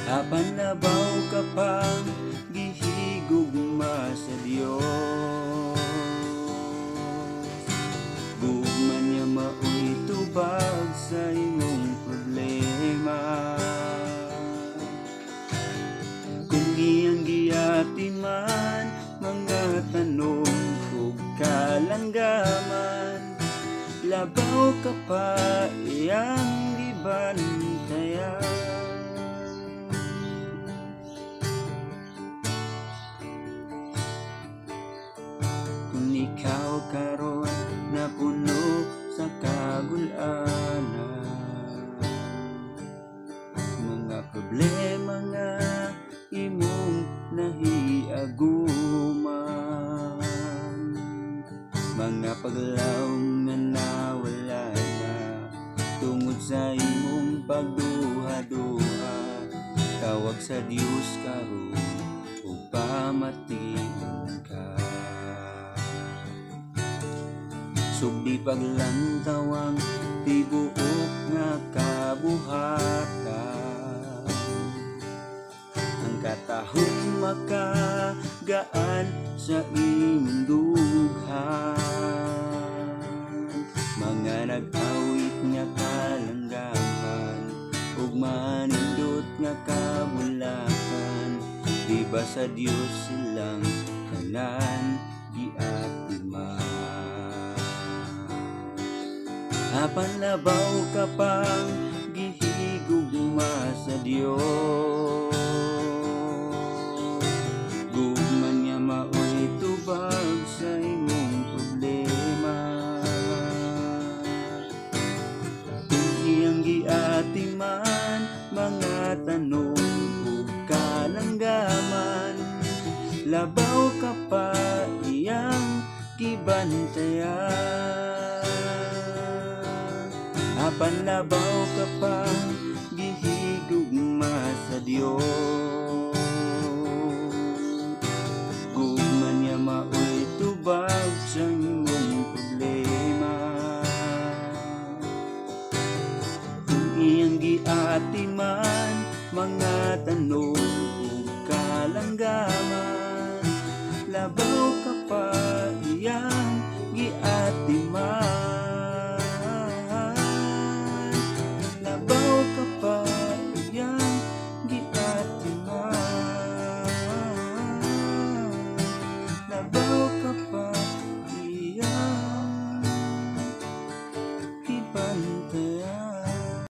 Apan labaw ka pang gihigugma sa Dios. Gugma niya mao'y tubag sa imong problema. Kung iyang giyati man mga tanong ug kalanggaman, labaw ka pa iyang gibantayan. Kung ikaw karon napuno sa kagul-anan, mga problema nga imong nahiaguman, mga paglaom nga nawala na tungod sa imong pagduha-duha, tawag sa Dios karon ug pamating ka. Sugdi paglantawang tibuok nga kabuhatan, ang katahong makagaan sa imong dughan, mga nag-awit nga kalanggaman ug manindot nga kabulakan, di ba sa Dios silang tanan giatiman. Apan labaw ka pang gihigugma sa Dios. Gugma niya mao'y tubag sa imong problema. Kung iyang giati man mga tanong ug kalanggaman, labaw ka pa iyang gibantayan. Apan labaw ka pa gihigugma sa Dios. Gugma niya mao'y tubag sa imong problema. Kung iyang giati man mga tanong ug kalanggaman, labaw ka pa iyang giati man.